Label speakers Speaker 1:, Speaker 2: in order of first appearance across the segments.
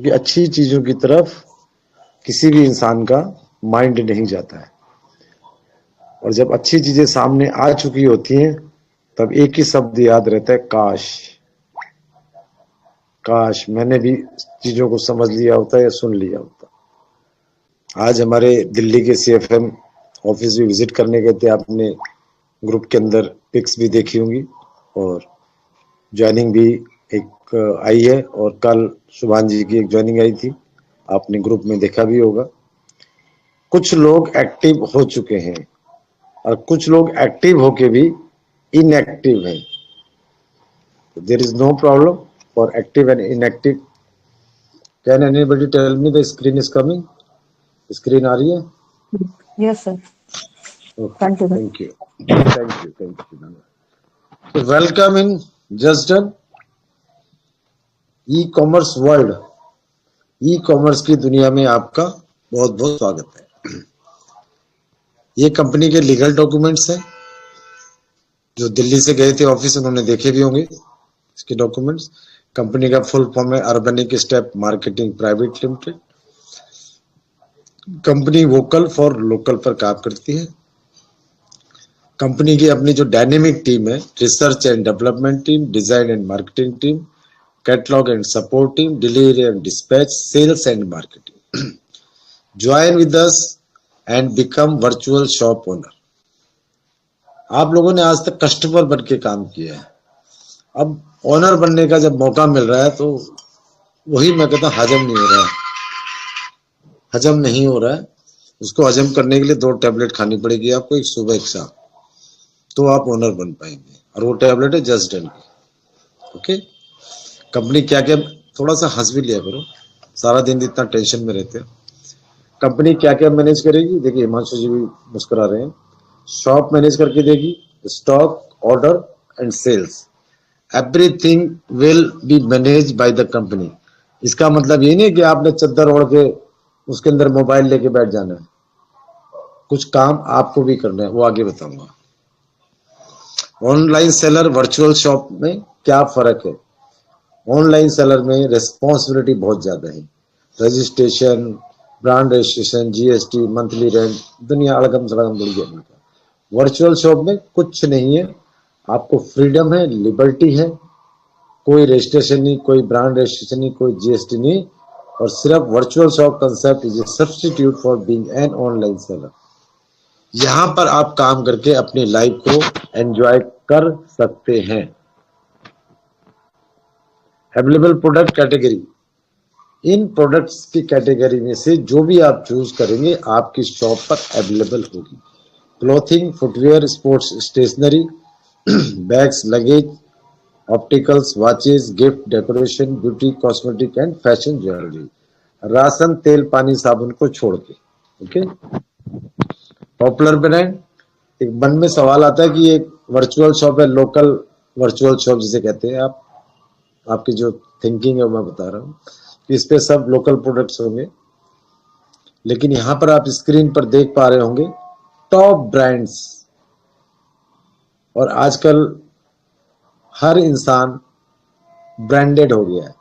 Speaker 1: क्योंकि अच्छी चीजों की तरफ किसी भी इंसान का माइंड नहीं जाता है। और जब अच्छी चीजें सामने आ चुकी होती हैं तब एक ही शब्द याद रहता है, काश काश मैंने भी चीजों को समझ लिया होता या सुन लिया होता। आज हमारे दिल्ली के सीएफएम ऑफिस भी विजिट करने गए थे, आपने ग्रुप के अंदर पिक्स भी देखी होंगी, और ज्वाइनिंग भी एक आई है, और कल शुभान जी की एक ज्वाइनिंग आई थी, आपने ग्रुप में देखा भी होगा। कुछ लोग एक्टिव हो चुके हैं और कुछ लोग एक्टिव होके भी इनएक्टिव हैं। There is no problem for active and inactive. Can anybody tell me the screen is coming? Screen आ रही है?
Speaker 2: Yes, sir. Continue.
Speaker 1: Thank you. So welcome in Just Done E commerce world. E commerce की दुनिया में आपका बहुत बहुत स्वागत है। ये कंपनी के लीगल डॉक्यूमेंट्स हैं, जो दिल्ली से गए थे ऑफिस, उन्होंने देखे भी होंगे इसके डॉक्यूमेंट्स। कंपनी का फुल फॉर्म है urbanic step marketing private limited. Company vocal for local पर काम करती है। कंपनी की अपनी जो डायनेमिक टीम है, research and development team, design and marketing team, catalogue and support team, delivery and dispatch, sales and marketing. Join with us and become virtual shop owner. आप लोगों ने आज तक कस्टमर बन के काम किया है, अब ओनर बनने का जब मौका मिल रहा है तो वही मैं कहता हूँ हजम नहीं हो रहा है, हजम नहीं हो रहा है। उसको हजम करने के लिए 2 टैबलेट खानी पड़ेगी आपको, एक सुबह एक शाम, तो आप ओनर बन पाएंगे। और वो टैबलेट है जस्ट डन की। ओके, कंपनी क्या क्या, थोड़ा सा हंस भी लिया करो, सारा दिन इतना टेंशन में रहते हो। कंपनी क्या क्या मैनेज करेगी, देखिए हिमांशु जी भी मुस्कुरा रहे हैं। शॉप मैनेज करके देगी, stock, order and sales, everything will be manage by the company. इसका मतलब ये नहीं कि आपने चद्दर ओढ़ के उसके अंदर मोबाइल लेके बैठ जाना है, कुछ काम आपको भी करना है, वो आगे बताऊंगा। ऑनलाइन सेलर वर्चुअल शॉप में क्या फर्क है? ऑनलाइन सेलर में रेस्पॉन्सिबिलिटी बहुत ज्यादा है, registration, brand registration, GST, monthly rent, दुनिया अड़गम सड़गम बढ़ गया। वर्चुअल शॉप में कुछ नहीं है, आपको फ्रीडम है, लिबर्टी है, कोई रजिस्ट्रेशन नहीं, कोई ब्रांड रजिस्ट्रेशन नहीं, कोई जीएसटी नहीं, और सिर्फ virtual shop concept is a substitute for being an online seller. यहां पर आप काम करके अपनी लाइफ को एंजॉय कर सकते हैं। अवेलेबल प्रोडक्ट कैटेगरी, इन प्रोडक्ट्स की कैटेगरी में से जो भी आप चूज करेंगे आपकी शॉप पर अवेलेबल होगी। Clothing, footwear, sports stationery, bags, luggage, opticals, watches, gift, decoration, beauty, cosmetic and fashion jewellery, ration, तेल, पानी, साबुन को छोड़ के। Okay, popular brand. एक मन में सवाल आता है कि ये वर्चुअल शॉप है, लोकल वर्चुअल शॉप जिसे कहते हैं, आप आपकी जो थिंकिंग है मैं बता रहा हूँ कि इस पे सब लोकल प्रोडक्ट्स होंगे, लेकिन यहां पर आप स्क्रीन पर देख पा रहे होंगे टॉप ब्रांड्स। और आजकल हर इंसान ब्रांडेड हो गया है,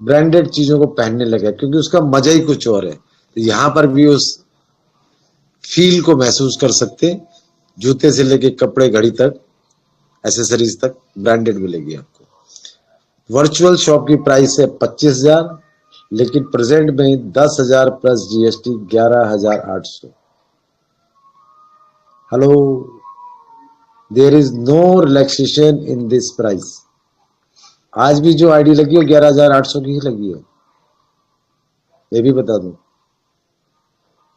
Speaker 1: ब्रांडेड चीजों को पहनने लगा क्योंकि उसका मजा ही कुछ और है। तो यहां पर भी उस फील को महसूस कर सकते हैं, जूते से लेके कपड़े, घड़ी तक, एसेसरीज तक ब्रांडेड मिलेगी आपको। वर्चुअल शॉप की प्राइस है 25,000, लेकिन प्रेजेंट में 10,000 plus GST 11,800। Hello, there is no relaxation in this price. आज भी जो आईडी लगी है 11,800 की ही लगी है, ये भी बता दूं।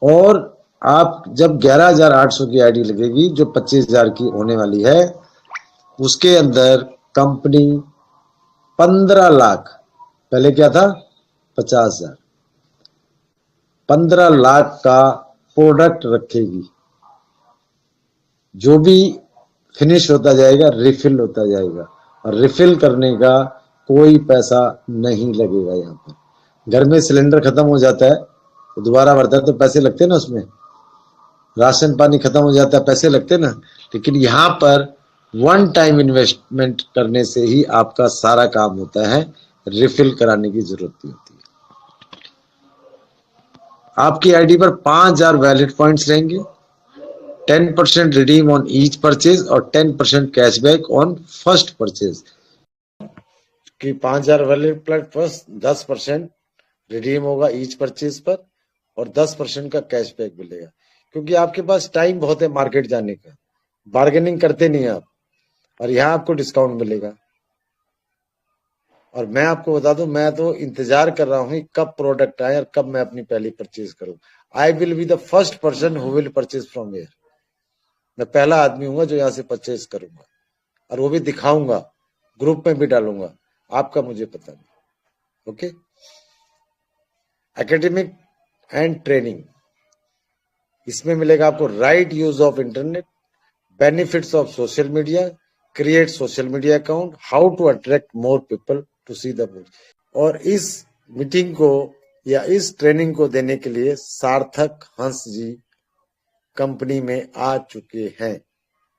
Speaker 1: और आप जब 11,800 की आईडी लगेगी, जो 25,000 की होने वाली है, उसके अंदर कंपनी 15 लाख, पहले क्या था 50,000, 15 लाख का प्रोडक्ट रखेगी। जो भी फिनिश होता जाएगा रिफिल होता जाएगा, और रिफिल करने का कोई पैसा नहीं लगेगा। यहाँ पर घर में सिलेंडर खत्म हो जाता है तो दोबारा भरता है तो पैसे लगते हैं ना, उसमें राशन पानी खत्म हो जाता है पैसे लगते हैं ना, लेकिन यहाँ पर वन टाइम इन्वेस्टमेंट करने से ही आपका सारा काम होता है। रिफिल कराने की जरूरत नहीं होती है। आपकी आईडी पर 5,000 वैलिड पॉइंट्स रहेंगे, 10% रिडीम ऑन ईच परचेज और 10% कैशबैक ऑन फर्स्ट परचेज। कि 5,000 वैलिड पॉइंट प्लस 10% रिडीम होगा ईच परचेज पर और 10% का कैशबैक मिलेगा। क्योंकि आपके पास टाइम बहुत है मार्केट जाने का, बार्गेनिंग करते नहीं आप, और यहाँ आपको डिस्काउंट मिलेगा। और मैं आपको बता दूं, मैं तो इंतजार कर रहा हूं कब प्रोडक्ट आए और कब मैं अपनी पहली परचेज करूं। I will be the first person who will purchase from here. मैं पहला आदमी हूँ जो यहाँ से परचेज करूंगा, और वो भी दिखाऊंगा, ग्रुप में भी डालूंगा। आपका मुझे पता नहीं। ओके, एकेडमिक एंड ट्रेनिंग, इसमें मिलेगा आपको right use of internet, benefits of social media, create social media account, how to attract more people to see the book. और इस मीटिंग को या इस ट्रेनिंग को देने के लिए सार्थक हंस जी कंपनी में आ चुके हैं।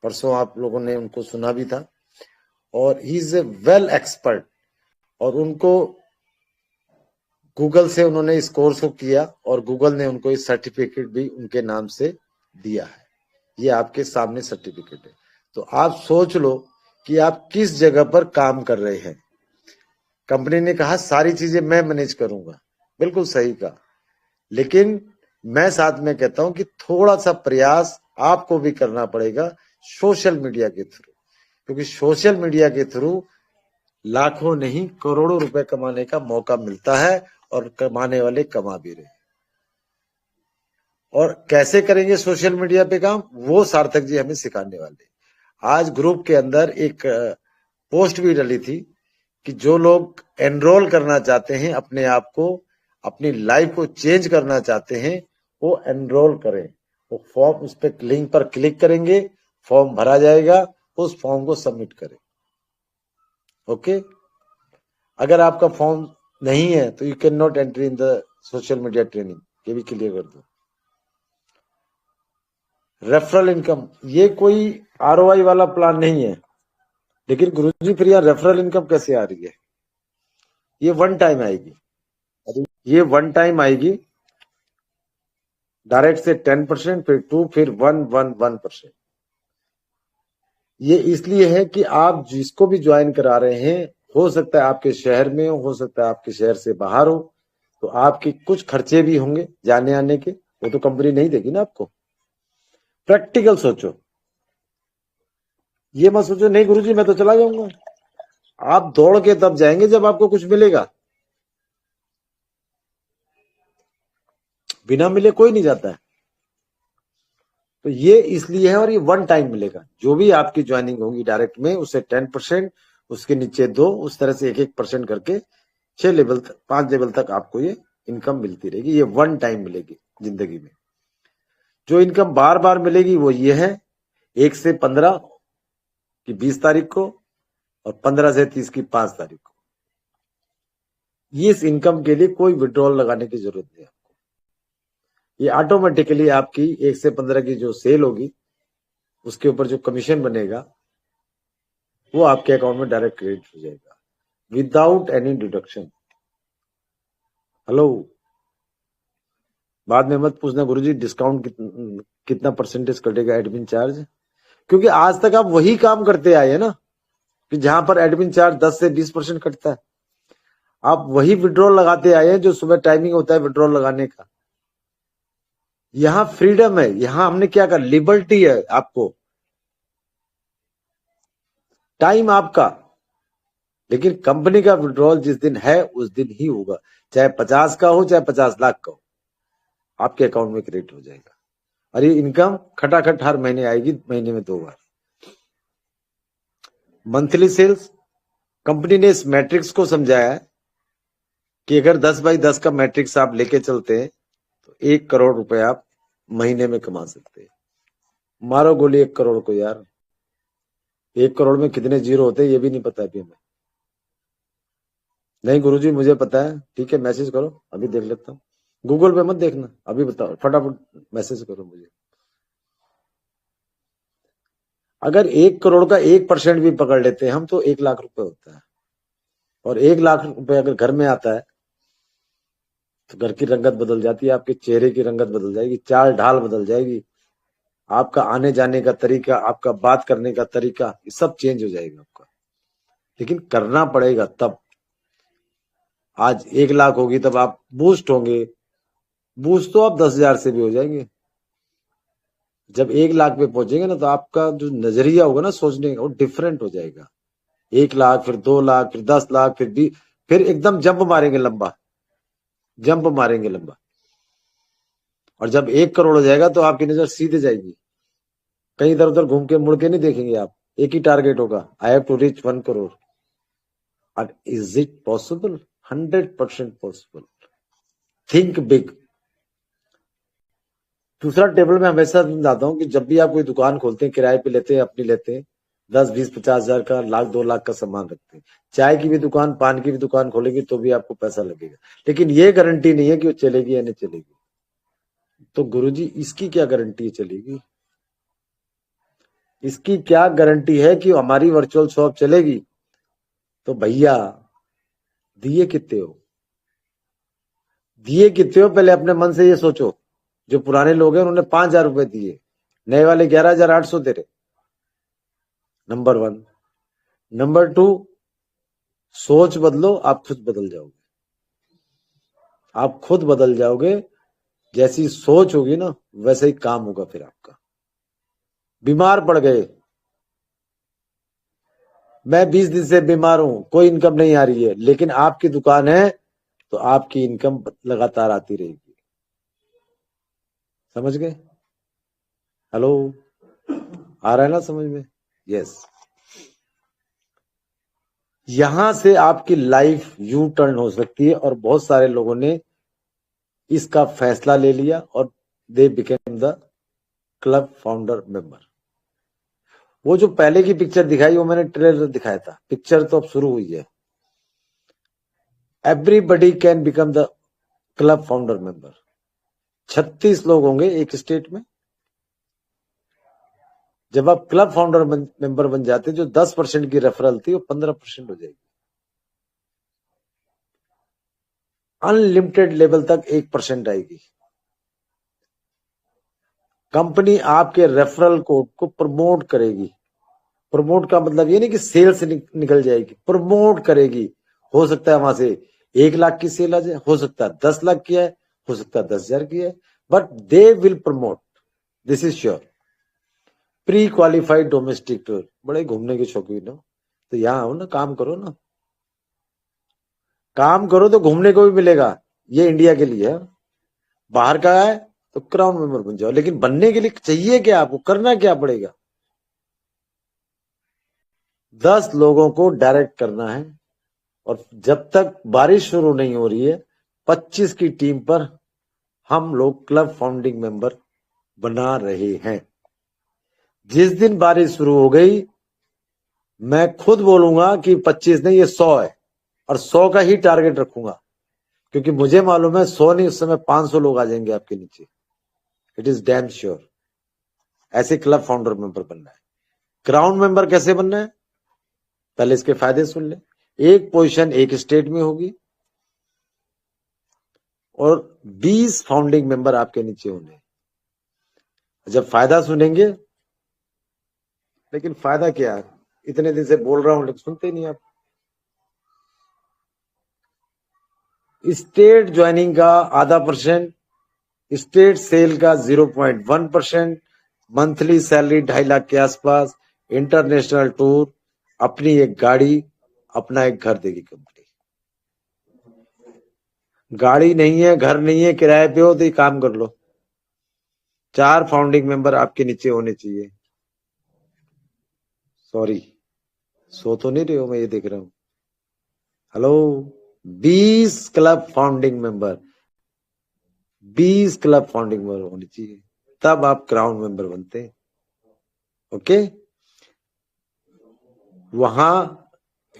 Speaker 1: परसों आप लोगों ने उनको सुना भी था, और he is a well expert. और उनको गूगल से उन्होंने इस कोर्स को किया और गूगल ने उनको इस सर्टिफिकेट भी उनके नाम से दिया है। ये आपके सामने सर्टिफिकेट है। तो आप सोच लो कि आप किस जगह पर काम कर रहे हैं। कंपनी ने कहा सारी चीजें मैं मैनेज करूंगा, बिल्कुल सही कहा, लेकिन मैं साथ में कहता हूं कि थोड़ा सा प्रयास आपको भी करना पड़ेगा सोशल मीडिया के थ्रू, क्योंकि सोशल मीडिया के थ्रू लाखों नहीं करोड़ों रुपए कमाने का मौका मिलता है, और कमाने वाले कमा भी रहे। और कैसे करेंगे सोशल मीडिया पे काम, वो सार्थक जी हमें सिखाने वाले। आज ग्रुप के अंदर एक पोस्ट भी डली थी कि जो लोग एनरोल करना चाहते हैं, अपने आप को, अपनी लाइफ को चेंज करना चाहते हैं, वो एनरोल करें। वो फॉर्म, उस पर लिंक पर क्लिक करेंगे, फॉर्म भरा जाएगा, उस फॉर्म को सबमिट करें। ओके, अगर आपका फॉर्म नहीं है तो you can not entry in the social media training, ये भी क्लियर कर दो। रेफरल इनकम, ये कोई आरओआई वाला प्लान नहीं है, लेकिन गुरुजी फिर यहाँ रेफरल इनकम कैसे आ रही है? ये वन टाइम आएगी, ये वन टाइम आएगी, डायरेक्ट से 10%, फिर 2, फिर 1 ये इसलिए है कि आप जिसको भी ज्वाइन करा रहे हैं, हो सकता है आपके शहर में हो सकता है आपके शहर से बाहर हो, तो आपके कुछ खर्चे भी होंगे जाने आने के, वो तो कंपनी नहीं देगी ना आपको। प्रैक्टिकल सोचो, ये मत सोचो नहीं गुरुजी मैं तो चला जाऊंगा। आप दौड़ के तब जाएंगे जब आपको कुछ मिलेगा, बिना मिले कोई नहीं जाता है। तो ये इसलिए है, और ये वन टाइम मिलेगा। जो भी आपकी ज्वाइनिंग होगी डायरेक्ट में, उससे 10%, उसके नीचे 2, उस तरह से 1-1% करके 6 लेवल तक, 5 लेवल तक आपको ये इनकम मिलती रहेगी। ये वन टाइम मिलेगी जिंदगी में। जो इनकम बार बार मिलेगी वो ये है, 1 से 15 की 20 तारीख को, और 15 से 30 की 5 तारीख को। ये इस इनकम के लिए कोई विड्रॉल लगाने की जरूरत नहीं है। ये ऑटोमेटिकली आपकी 1 से 15 की जो सेल होगी, उसके ऊपर जो कमीशन बनेगा, वो आपके अकाउंट में डायरेक्ट क्रेडिट हो जाएगा विदाउट एनी डिडक्शन। हेलो, बाद में मत पूछना गुरुजी डिस्काउंट कितना परसेंटेज कटेगा एडमिन चार्ज, क्योंकि आज तक आप वही काम करते आए हैं ना, कि जहां पर एडमिन चार्ज 10 से 20% कटता है। आप वही विड्रॉल लगाते आए हैं जो सुबह टाइमिंग होता है विड्रॉल लगाने का। यहां फ्रीडम है, यहां हमने क्या कहा, लिबर्टी है आपको, टाइम आपका, लेकिन कंपनी का विड्रॉल जिस दिन है उस दिन ही होगा, चाहे 50 का हो चाहे 50 लाख का हो, आपके अकाउंट में क्रेडिट हो जाएगा। और ये इनकम खटाखट हर महीने आएगी, महीने में 2 बार। मंथली सेल्स, कंपनी ने इस मैट्रिक्स को समझाया है कि अगर 10 बाई 10 का मैट्रिक्स आप लेके चलते हैं तो 1 करोड़ रुपए आप महीने में कमा सकते हैं। मारो गोली 1 करोड़ को यार, 1 करोड़ में कितने जीरो होते हैं ये भी नहीं पता अभी हमें। नहीं गुरुजी मुझे पता है, ठीक है मैसेज करो, अभी देख लेता हूँ। गूगल पे मत देखना, अभी बताओ, फटाफट मैसेज करो मुझे। अगर 1 करोड़ का 1% भी पकड़ लेते हैं हम तो 1 लाख रुपए होता है। और 1 लाख रुपए अगर घर में आता है तो घर की रंगत बदल जाती है, आपके चेहरे की रंगत बदल जाएगी, चाल ढाल बदल जाएगी, आपका आने जाने का तरीका, आपका बात करने का तरीका, ये सब चेंज हो जाएगा आपका। लेकिन करना पड़ेगा तब। आज 1 लाख होगी तब आप बूस्ट होंगे, बूस्ट तो आप 10,000 से भी हो जाएंगे। जब 1 लाख पे पहुंचेंगे ना तो आपका जो नजरिया होगा ना सोचने का, वो डिफरेंट हो जाएगा। 1 लाख, फिर 2 लाख, फिर 10 लाख, फिर 20, फिर एकदम जंप मारेंगे लंबा, जंप मारेंगे लंबा। और जब 1 करोड़ हो जाएगा तो आपकी नजर सीधे जाएगी, कहीं इधर उधर घूम के मुड़ के नहीं देखेंगे आप। एक ही टारगेट होगा, I have to reach 1 crore. और is it possible? 100% possible. Think big. दूसरा टेबल में हमेशा समझाता हूं कि जब भी आप कोई दुकान खोलते हैं, किराए पे लेते हैं, अपनी लेते हैं, 10, 20, 50 हजार का, लाख, 2 लाख का सामान रखते हैं। चाय की भी दुकान, पान की भी दुकान खोलेगी तो भी आपको पैसा लगेगा, लेकिन ये गारंटी नहीं है कि वो चलेगी या नहीं चलेगी। तो गुरुजी इसकी क्या गारंटी है चलेगी? इसकी क्या गारंटी है कि हमारी वर्चुअल शॉप चलेगी? तो भैया दिए कितने हो, दिए कितने हो, पहले अपने मन से ये सोचो। जो पुराने लोग हैं उन्होंने 5,000 रुपए दिए, नए वाले 11,800 दे रहे। नंबर 1। नंबर 2, सोच बदलो, आप खुद बदल जाओगे। आप खुद बदल जाओगे। जैसी सोच होगी ना वैसे ही काम होगा। फिर आपका बीमार पड़ गए, मैं 20 दिन से बीमार हूं, कोई इनकम नहीं आ रही है, लेकिन आपकी दुकान है तो आपकी इनकम लगातार आती रहेगी। समझ गए? हेलो, आ रहा है ना समझ में? यस। यहां से आपकी लाइफ यू टर्न हो सकती है, और बहुत सारे लोगों ने इसका फैसला ले लिया और they became the club founder member. वो जो पहले की पिक्चर दिखाई वो मैंने ट्रेलर दिखाया था, पिक्चर तो अब शुरू हुई है। Everybody can become the club founder member. 36 लोग होंगे एक स्टेट में। जब आप क्लब फाउंडर मेंबर बन जाते, जो 10% की रेफरल थी वो 15% हो जाएगी। अनलिमिटेड लेवल तक 1% आएगी। कंपनी आपके रेफरल कोड को प्रमोट करेगी। प्रमोट का मतलब ये नहीं कि सेल से निकल जाएगी, प्रमोट करेगी। हो सकता है वहां से 1 लाख की सेल आ जाए, हो सकता है 10 लाख की है, हो सकता है 10,000 की है, but they will promote, this is sure. Pre qualified domestic tour. बड़े घूमने के शौकीन हो तो यहाँ आओ ना, काम करो ना, काम करो तो घूमने को भी मिलेगा। ये इंडिया के लिए है। बाहर का है तो क्राउन मेंबर बन जाओ, लेकिन बनने के लिए चाहिए क्या, आपको करना क्या पड़ेगा? 10 लोगों को डायरेक्ट करना है, और जब तक बारिश शुरू नहीं हो रही है 25 की टीम पर हम लोग क्लब फाउंडिंग मेंबर बना रहे हैं। जिस दिन बारिश शुरू हो गई मैं खुद बोलूंगा कि 25 नहीं, ये 100 है, और 100 का ही टारगेट रखूंगा, क्योंकि मुझे मालूम है 100 नहीं, उस समय 500 लोग आ जाएंगे आपके नीचे। It is damn sure. ऐसे क्लब फाउंडर मेंबर बनना है। क्राउन मेंबर कैसे बनना है, पहले इसके फायदे सुन ले। एक पोजीशन एक स्टेट में होगी, और 20 फाउंडिंग मेंबर आपके नीचे होंगे। जब फायदा सुनेंगे, लेकिन फायदा क्या है, इतने दिन से बोल रहा हूं लेकिन सुनते नहीं आप। स्टेट ज्वाइनिंग का ½ %, स्टेट सेल का 0.1%, मंथली सैलरी 2.5 लाख के आसपास, इंटरनेशनल टूर, अपनी एक गाड़ी, अपना एक घर देगी कंपनी। गाड़ी नहीं है, घर नहीं है, किराए पे हो तो ये काम कर लो। 4 फाउंडिंग मेंबर आपके नीचे होने चाहिए। सॉरी, सो तो नहीं रहे हो, मैं ये देख रहा हूं। Hello, 20 club founding member, 20 club founding member होने चाहिए, तब आप क्राउन मेंबर बनते हैं। ओके? वहां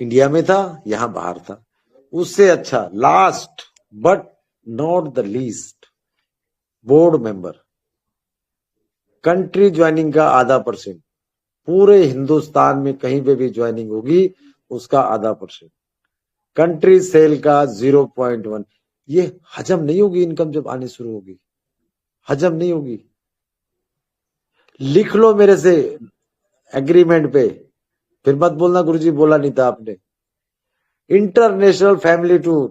Speaker 1: इंडिया में था, यहां बाहर था। उससे अच्छा, last but not the least, board member. Country joining का ½ %, पूरे हिंदुस्तान में कहीं पे भी ज्वाइनिंग होगी उसका ½ %। कंट्री सेल का 0.1। ये हजम नहीं होगी इनकम जब आनी शुरू होगी, हजम नहीं होगी। लिख लो मेरे से एग्रीमेंट पे, फिर मत बोलना गुरुजी बोला नहीं था आपने। इंटरनेशनल फैमिली टूर,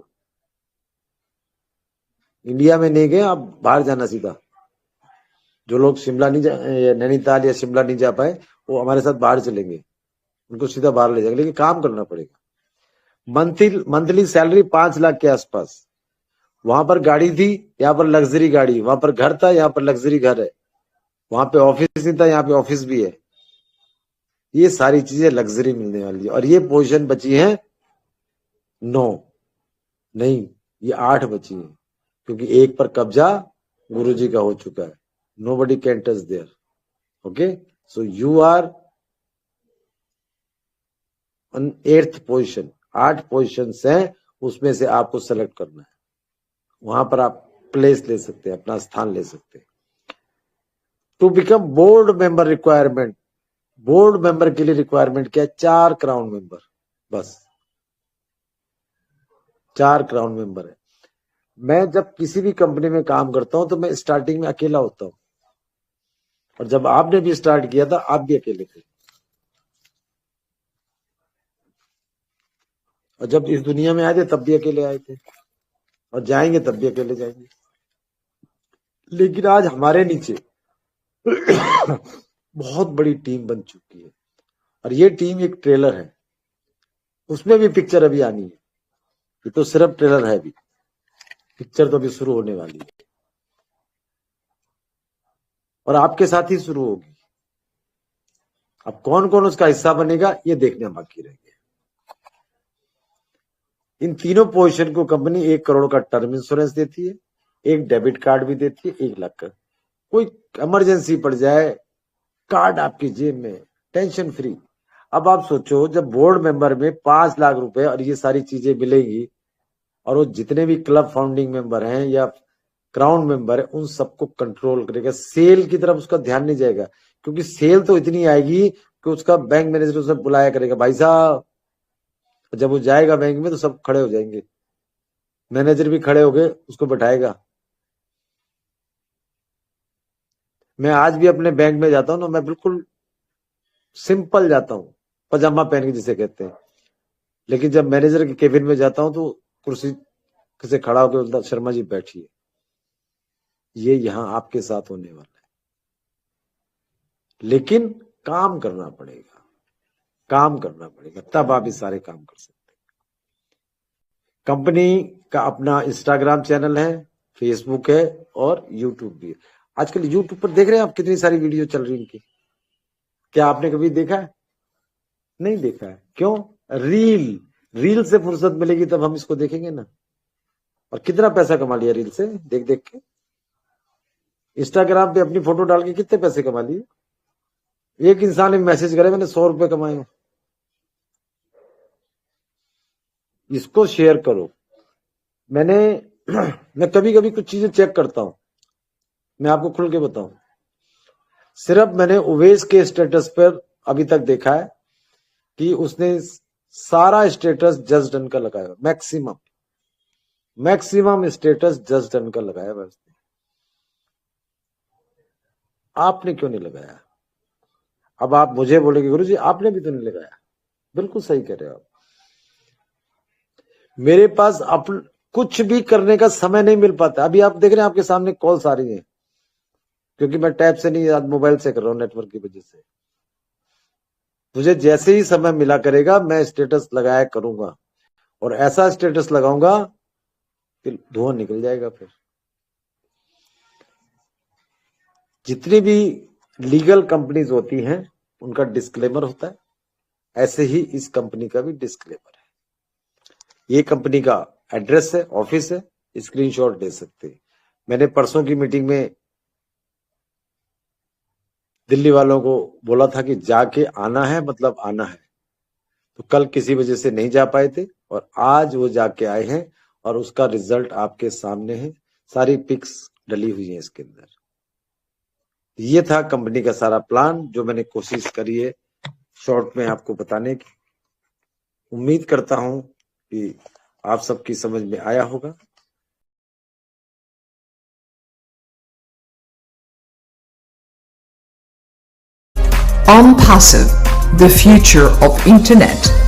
Speaker 1: इंडिया में नहीं गए आप, बाहर जाना सीधा। जो लोग शिमला नहीं नैनीताल या शिमला नहीं जा पाए वो हमारे साथ बाहर चलेंगे, उनको सीधा बाहर ले जाएंगे, लेकिन काम करना पड़ेगा। मंथली सैलरी 5 लाख के आसपास। वहां पर गाड़ी थी, यहाँ पर लग्जरी गाड़ी, वहां पर घर था, यहाँ पर लग्जरी घर है, वहां पे ऑफिस नहीं था, यहाँ पे ऑफिस भी है। ये सारी चीजें लग्जरी मिलने वाली है। और ये पोजीशन बची है 9 नहीं, ये 8 बची है, क्योंकि एक पर कब्जा गुरुजी का हो चुका है। Nobody can touch there. Okay, so you are on 8th position. 8 position हैं, उसमें से आपको सेलेक्ट करना है। वहां पर आप प्लेस ले सकते हैं, अपना स्थान ले सकते हैं। To become board member requirement, board member के लिए रिक्वायरमेंट क्या है? 4 क्राउन मेंबर, बस 4 क्राउन मेंबर है। मैं जब किसी भी कंपनी में काम करता हूं तो मैं स्टार्टिंग में अकेला होता हूं, और जब आपने भी स्टार्ट किया था आप भी अकेले थे, और जब इस दुनिया में आए थे तब भी अकेले आए थे, और जाएंगे तब भी अकेले जाएंगे। लेकिन आज हमारे नीचे बहुत बड़ी टीम बन चुकी है, और ये टीम एक ट्रेलर है, उसमें भी पिक्चर अभी आनी है। ये तो सिर्फ ट्रेलर है, अभी पिक्चर तो अभी शुरू होने वाली है, और आपके साथ ही शुरू होगी। अब कौन कौन उसका हिस्सा बनेगा ये देखने बाकी रह गया। इन तीनों पोजीशन को कंपनी 1 करोड़ का टर्म इंश्योरेंस देती है, एक डेबिट कार्ड भी देती है 1 लाख का। कोई इमरजेंसी पड़ जाए, कार्ड आपकी जेब में, टेंशन फ्री। अब आप सोचो, जब बोर्ड मेंबर में 5 लाख रुपए और ये सारी चीजें मिलेंगी, और वो जितने भी क्लब फाउंडिंग मेंबर हैं या क्राउन मेंबर है, उन सबको कंट्रोल करेगा। सेल की तरफ उसका ध्यान नहीं जाएगा, क्योंकि सेल तो इतनी आएगी कि उसका बैंक मैनेजर उसे बुलाया करेगा, भाई साहब। जब वो जाएगा बैंक में तो सब खड़े हो जाएंगे, मैनेजर भी खड़े हो गए, उसको बैठाएगा। मैं आज भी अपने बैंक में जाता हूं ना, मैं बिल्कुल सिंपल जाता हूं, पजामा पहन के जिसे कहते हैं। लेकिन जब मैनेजर के केबिन में जाता हूं तो कुर्सी से खड़ा होकर बोलता, शर्मा जी बैठिए, ये यहां आपके साथ होने वाला है। लेकिन काम करना पड़ेगा, काम करना पड़ेगा, तब आप ये सारे काम कर सकते हैं। कंपनी का अपना इंस्टाग्राम चैनल है, फेसबुक है, और यूट्यूब भी है। आजकल यूट्यूब पर देख रहे हैं आप कितनी सारी वीडियो चल रही है इनकी। क्या आपने कभी देखा है? नहीं देखा है। क्यों? रील से फुर्सत मिलेगी तब हम इसको देखेंगे ना। और कितना पैसा कमा लिया रील से, देख देख के। इंस्टाग्राम पे अपनी फोटो डाल के कितने पैसे कमा लिए। एक इंसान ने मैसेज करे, मैंने 100 रुपए कमाए। इसको शेयर करो। मैं कभी कभी कुछ चीजें चेक करता हूं, मैं आपको खुल के बताऊं। सिर्फ मैंने उवेश के स्टेटस पर अभी तक देखा है कि उसने सारा स्टेटस जस्ट डन का लगाया, मैक्सिमम स्टेटस जस्ट डन का लगाया है। आपने क्यों नहीं लगाया? अब आप मुझे बोलेंगे गुरुजी आपने भी तो नहीं लगाया। बिल्कुल सही कह रहे हो आप। मेरे पास कुछ भी करने का समय नहीं मिल पाता। अभी आप देख रहे हैं आपके सामने कॉल्स आ रही हैं, क्योंकि मैं टैब से नहीं, आज मोबाइल से कर रहा हूं, नेटवर्क की वजह से। मुझे जैसे ही समय मिला करेगा मैं स्टेटस लगाया करूंगा, और ऐसा स्टेटस लगाऊंगा कि धुआं निकल जाएगा। फिर जितनी भी लीगल कंपनीज होती हैं उनका डिस्क्लेमर होता है, ऐसे ही इस कंपनी का भी डिस्क्लेमर है। ये कंपनी का एड्रेस है, ऑफिस है, स्क्रीनशॉट ले सकते हैं। मैंने परसों की मीटिंग में दिल्ली वालों को बोला था कि जाके आना है, मतलब आना है। तो कल किसी वजह से नहीं जा पाए थे, और आज वो जाके आए हैं, और उसका रिजल्ट आपके सामने है। सारी पिक्स डली हुई है इसके अंदर। ये था कंपनी का सारा प्लान, जो मैंने कोशिश करी है शॉर्ट में आपको बताने की। उम्मीद करता हूं कि आप सबकी समझ में आया होगा।
Speaker 3: OnPassive, the future of internet.